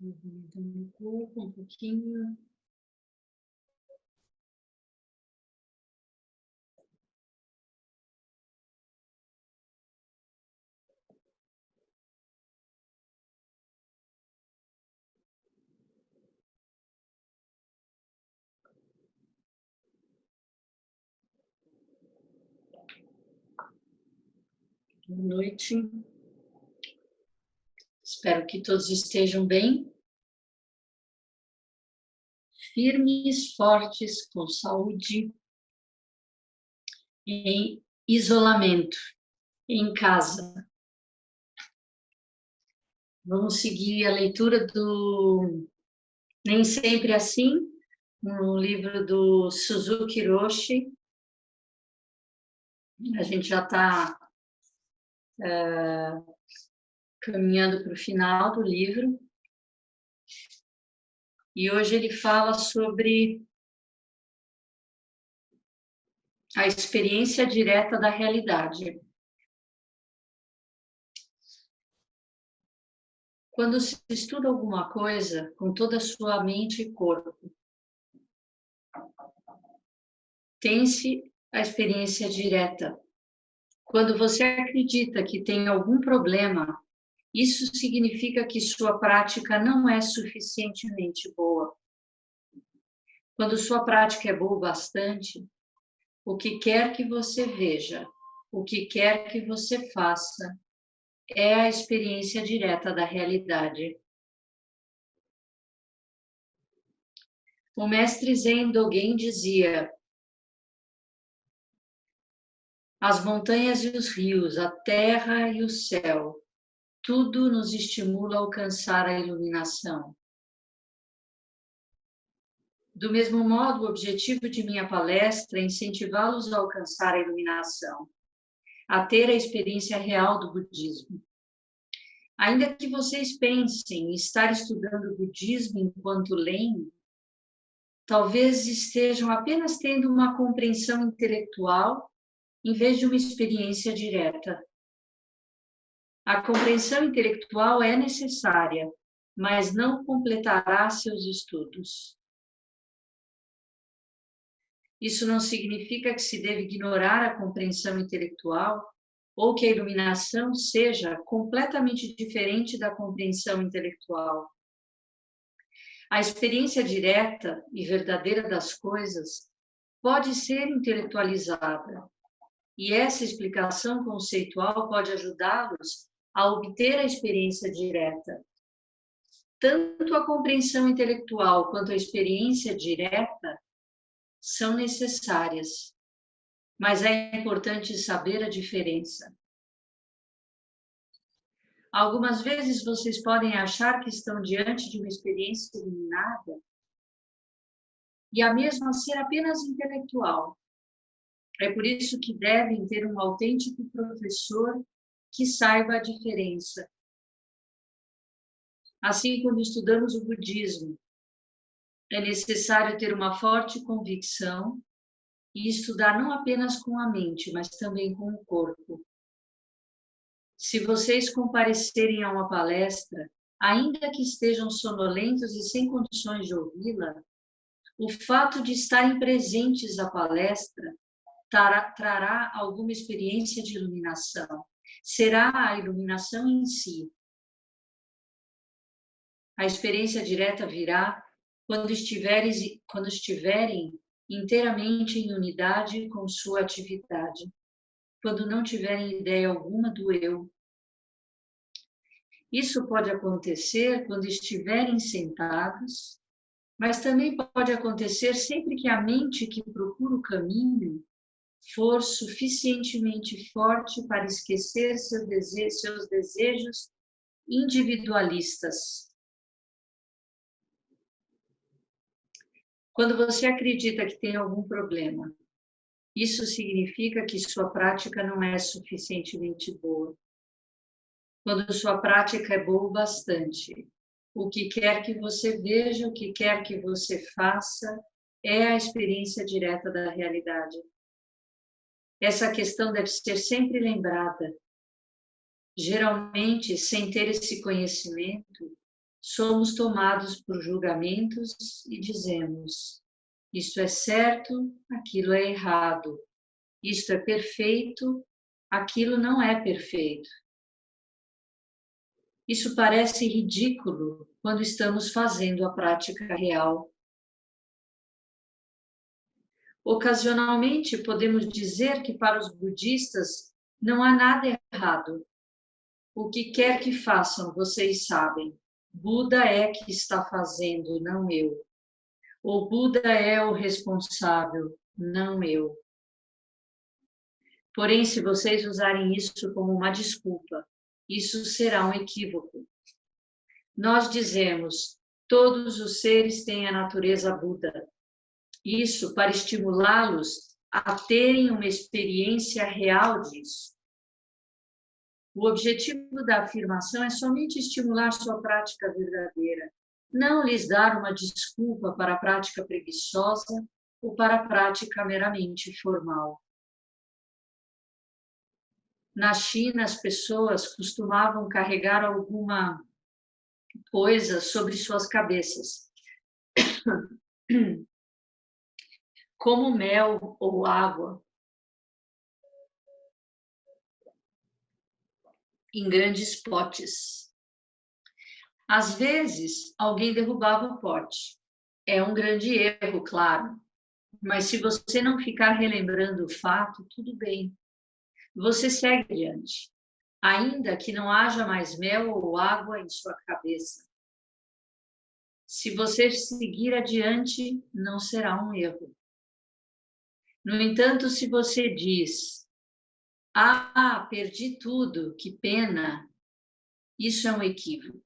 Movimentando o corpo um pouquinho. Boa noite. Espero que todos estejam bem, firmes, fortes, com saúde, em isolamento, em casa. Vamos seguir a leitura do Nem Sempre Assim, no livro do Suzuki Roshi. A gente já está caminhando para o final do livro. E hoje ele fala sobre a experiência direta da realidade. Quando se estuda alguma coisa com toda a sua mente e corpo, tem-se a experiência direta. Quando você acredita que tem algum problema, isso significa que sua prática não é suficientemente boa. Quando sua prática é boa o bastante, o que quer que você veja, o que quer que você faça, é a experiência direta da realidade. O mestre Zen Dogen dizia: as montanhas e os rios, a terra e o céu, tudo nos estimula a alcançar a iluminação. Do mesmo modo, o objetivo de minha palestra é incentivá-los a alcançar a iluminação, a ter a experiência real do budismo. Ainda que vocês pensem em estar estudando o budismo enquanto leem, talvez estejam apenas tendo uma compreensão intelectual em vez de uma experiência direta. A compreensão intelectual é necessária, mas não completará seus estudos. Isso não significa que se deve ignorar a compreensão intelectual ou que a iluminação seja completamente diferente da compreensão intelectual. A experiência direta e verdadeira das coisas pode ser intelectualizada, e essa explicação conceitual pode ajudá-los a obter a experiência direta. Tanto a compreensão intelectual quanto a experiência direta são necessárias, mas é importante saber a diferença. Algumas vezes vocês podem achar que estão diante de uma experiência iluminada e a mesma ser apenas intelectual. É por isso que devem ter um autêntico professor que saiba a diferença. Assim, quando estudamos o budismo, é necessário ter uma forte convicção e estudar não apenas com a mente, mas também com o corpo. Se vocês comparecerem a uma palestra, ainda que estejam sonolentos e sem condições de ouvi-la, o fato de estarem presentes à palestra trará alguma experiência de iluminação. Será a iluminação em si. A experiência direta virá quando estiverem inteiramente em unidade com sua atividade, quando não tiverem ideia alguma do eu. Isso pode acontecer quando estiverem sentados, mas também pode acontecer sempre que a mente que procura o caminho for suficientemente forte para esquecer seus desejos individualistas. Quando você acredita que tem algum problema, isso significa que sua prática não é suficientemente boa. Quando sua prática é boa o bastante, o que quer que você veja, o que quer que você faça, é a experiência direta da realidade. Essa questão deve ser sempre lembrada. Geralmente, sem ter esse conhecimento, somos tomados por julgamentos e dizemos: isto é certo, aquilo é errado. Isto é perfeito, aquilo não é perfeito. Isso parece ridículo quando estamos fazendo a prática real. Ocasionalmente, podemos dizer que para os budistas não há nada errado. O que quer que façam, vocês sabem. Buda é que está fazendo, não eu. O Buda é o responsável, não eu. Porém, se vocês usarem isso como uma desculpa, isso será um equívoco. Nós dizemos, todos os seres têm a natureza Buda. Isso para estimulá-los a terem uma experiência real disso. O objetivo da afirmação é somente estimular sua prática verdadeira, não lhes dar uma desculpa para a prática preguiçosa ou para a prática meramente formal. Na China, as pessoas costumavam carregar alguma coisa sobre suas cabeças, como mel ou água, em grandes potes. Às vezes, alguém derrubava o pote. É um grande erro, claro, mas se você não ficar relembrando o fato, tudo bem. Você segue adiante, ainda que não haja mais mel ou água em sua cabeça. Se você seguir adiante, não será um erro. No entanto, se você diz, perdi tudo, que pena, isso é um equívoco.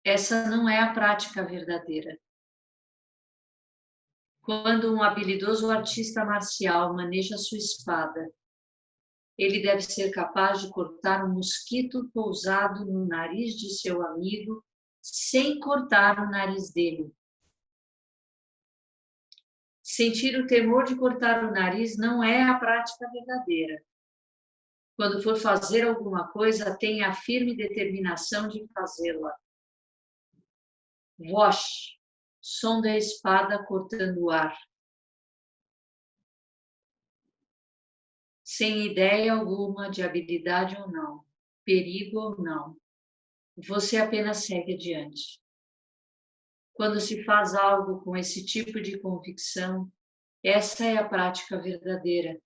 Essa não é a prática verdadeira. Quando um habilidoso artista marcial maneja sua espada, ele deve ser capaz de cortar um mosquito pousado no nariz de seu amigo sem cortar o nariz dele. Sentir o temor de cortar o nariz não é a prática verdadeira. Quando for fazer alguma coisa, tenha a firme determinação de fazê-la. Vosh, som da espada cortando o ar. Sem ideia alguma de habilidade ou não, perigo ou não, você apenas segue adiante. Quando se faz algo com esse tipo de convicção, essa é a prática verdadeira,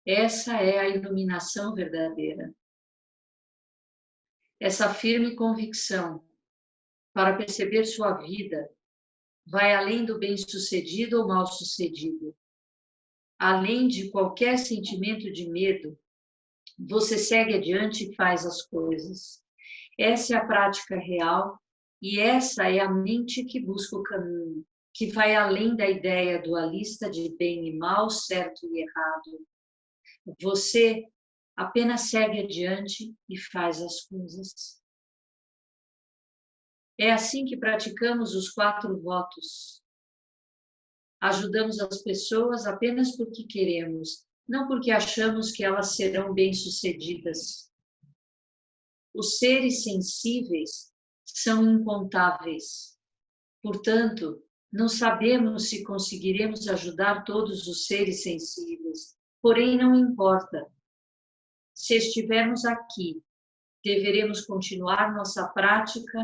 essa é a iluminação verdadeira. Essa firme convicção, para perceber sua vida, vai além do bem-sucedido ou mal-sucedido. Além de qualquer sentimento de medo, você segue adiante e faz as coisas. Essa é a prática real e essa é a mente que busca o caminho, que vai além da ideia dualista de bem e mal, certo e errado. Você apenas segue adiante e faz as coisas. É assim que praticamos os 4 votos. Ajudamos as pessoas apenas porque queremos, não porque achamos que elas serão bem-sucedidas. Os seres sensíveis são incontáveis. Portanto, não sabemos se conseguiremos ajudar todos os seres sensíveis, porém não importa. Se estivermos aqui, deveremos continuar nossa prática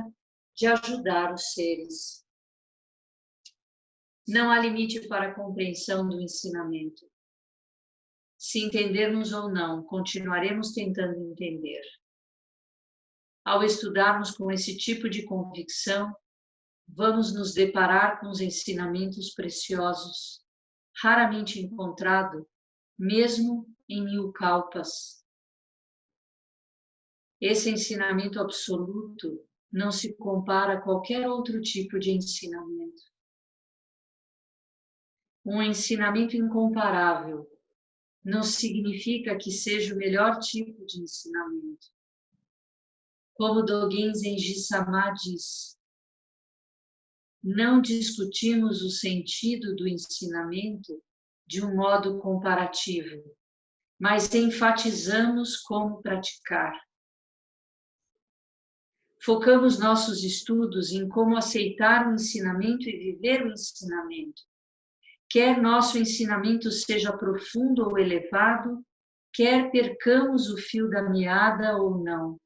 de ajudar os seres. Não há limite para a compreensão do ensinamento. Se entendermos ou não, continuaremos tentando entender. Ao estudarmos com esse tipo de convicção, vamos nos deparar com os ensinamentos preciosos, raramente encontrado, mesmo em 1000 kalpas. Esse ensinamento absoluto não se compara a qualquer outro tipo de ensinamento. Um ensinamento incomparável não significa que seja o melhor tipo de ensinamento. Como Dogen Zenji-sama diz, não discutimos o sentido do ensinamento de um modo comparativo, mas enfatizamos como praticar. Focamos nossos estudos em como aceitar o ensinamento e viver o ensinamento. Quer nosso ensinamento seja profundo ou elevado, quer percamos o fio da meada ou não.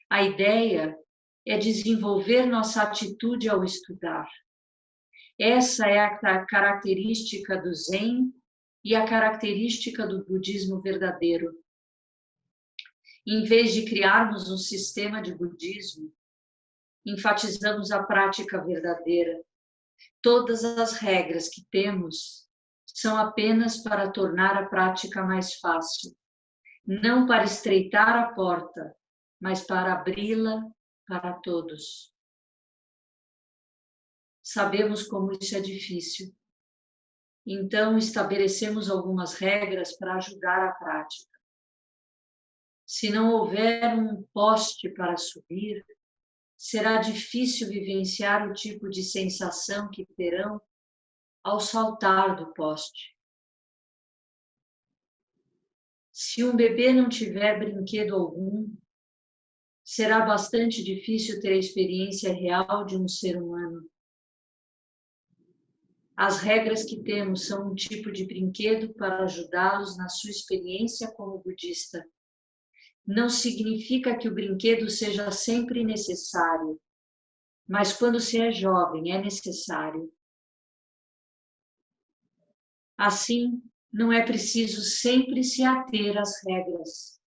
A ideia é desenvolver nossa atitude ao estudar. Essa é a característica do Zen e a característica do budismo verdadeiro. Em vez de criarmos um sistema de budismo, enfatizamos a prática verdadeira. Todas as regras que temos são apenas para tornar a prática mais fácil, não para estreitar a porta, mas para abri-la para todos. Sabemos como isso é difícil. Então, estabelecemos algumas regras para ajudar a prática. Se não houver um poste para subir, será difícil vivenciar o tipo de sensação que terão ao saltar do poste. Se um bebê não tiver brinquedo algum, será bastante difícil ter a experiência real de um ser humano. As regras que temos são um tipo de brinquedo para ajudá-los na sua experiência como budista. Não significa que o brinquedo seja sempre necessário, mas quando se é jovem é necessário. Assim, não é preciso sempre se ater às regras.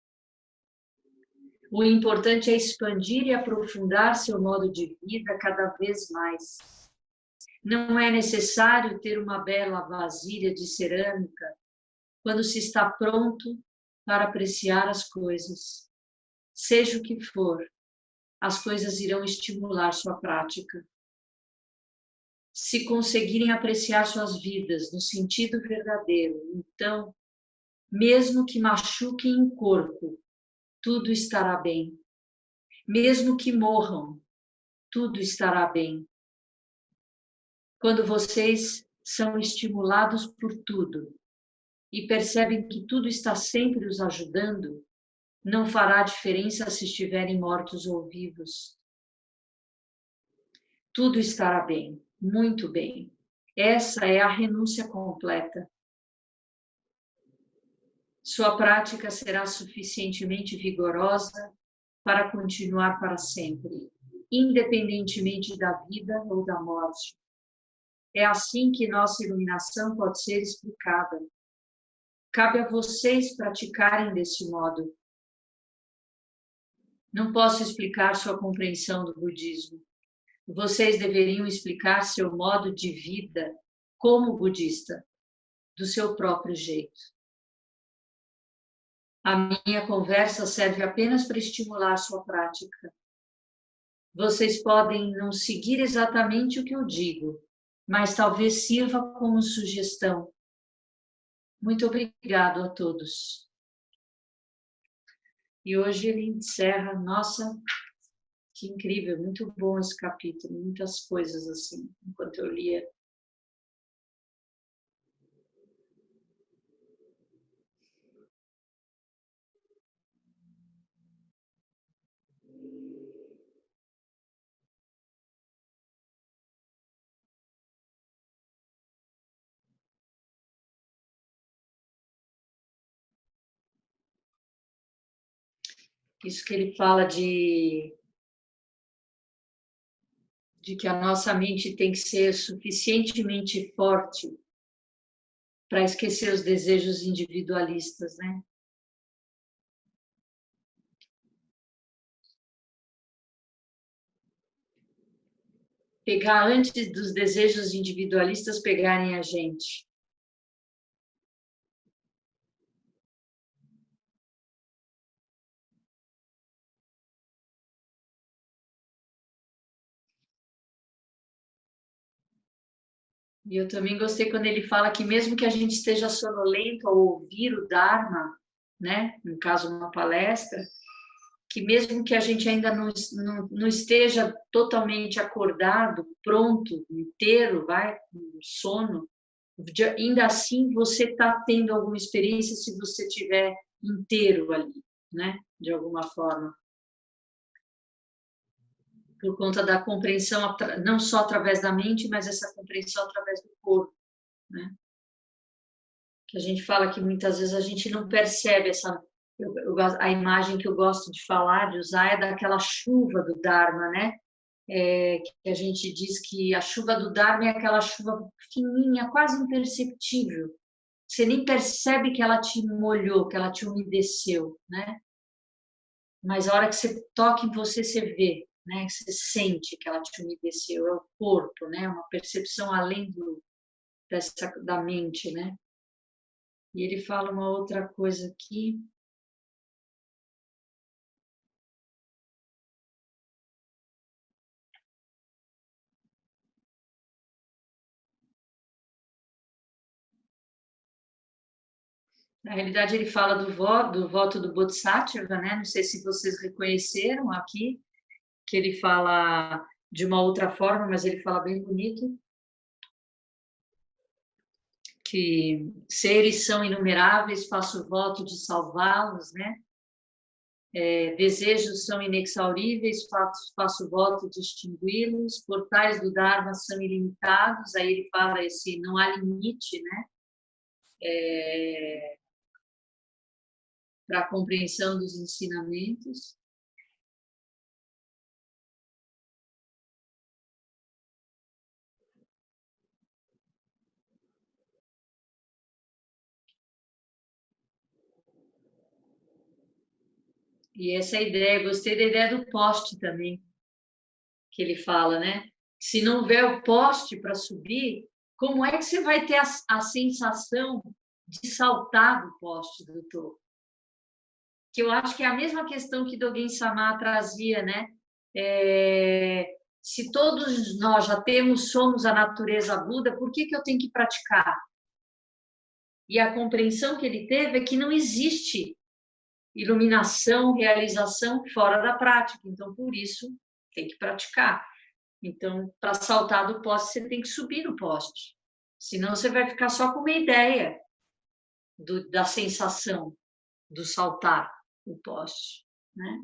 O importante é expandir e aprofundar seu modo de vida cada vez mais. Não é necessário ter uma bela vasilha de cerâmica quando se está pronto para apreciar as coisas. Seja o que for, as coisas irão estimular sua prática. Se conseguirem apreciar suas vidas no sentido verdadeiro, então, mesmo que machuquem o corpo, tudo estará bem. Mesmo que morram, tudo estará bem. Quando vocês são estimulados por tudo e percebem que tudo está sempre os ajudando, não fará diferença se estiverem mortos ou vivos. Tudo estará bem, muito bem. Essa é a renúncia completa. Sua prática será suficientemente vigorosa para continuar para sempre, independentemente da vida ou da morte. É assim que nossa iluminação pode ser explicada. Cabe a vocês praticarem desse modo. Não posso explicar sua compreensão do budismo. Vocês deveriam explicar seu modo de vida como budista, do seu próprio jeito. A minha conversa serve apenas para estimular sua prática. Vocês podem não seguir exatamente o que eu digo, mas talvez sirva como sugestão. Muito obrigado a todos. E hoje ele encerra, nossa, que incrível, muito bom esse capítulo, muitas coisas assim, enquanto eu lia. Isso que ele fala de que a nossa mente tem que ser suficientemente forte para esquecer os desejos individualistas, né? Pegar antes dos desejos individualistas pegarem a gente. E eu também gostei quando ele fala que mesmo que a gente esteja sonolento ao ouvir o Dharma, né, no caso uma palestra, que mesmo que a gente ainda não esteja totalmente acordado, pronto, inteiro, vai, com sono, ainda assim você está tendo alguma experiência se você estiver inteiro ali, né, de alguma forma. por conta da compreensão, não só através da mente, mas essa compreensão através do corpo, né? Que a gente fala que muitas vezes a gente não percebe essa... a imagem que eu gosto de falar, de usar, é daquela chuva do Dharma, né? Que a gente diz que a chuva do Dharma é aquela chuva fininha, quase imperceptível. Você nem percebe que ela te molhou, que ela te umedeceu, né? Mas a hora que você toca em você, você vê, né? Você sente que ela te umedeceu, é o corpo, né? Uma percepção além da mente, né? E ele fala uma outra coisa aqui. Na realidade, ele fala do voto do Bodhisattva, né? Não sei se vocês reconheceram aqui, que ele fala de uma outra forma, mas ele fala bem bonito, que seres são inumeráveis, faço voto de salvá-los, né? Desejos são inexauríveis, faço voto de extingui-los, portais do Dharma são ilimitados, aí ele fala não há limite, né? Para a compreensão dos ensinamentos. E essa ideia, gostei da ideia do poste também, que ele fala, né? Se não houver o poste para subir, como é que você vai ter a sensação de saltar do poste, doutor? Que eu acho que é a mesma questão que Dogen Sama trazia, né? Se todos nós já somos a natureza Buda, por que eu tenho que praticar? E a compreensão que ele teve é que não existe iluminação, realização fora da prática. Então, por isso, tem que praticar. Então, para saltar do poste, você tem que subir no poste. Senão, você vai ficar só com uma ideia da sensação do saltar o poste, né?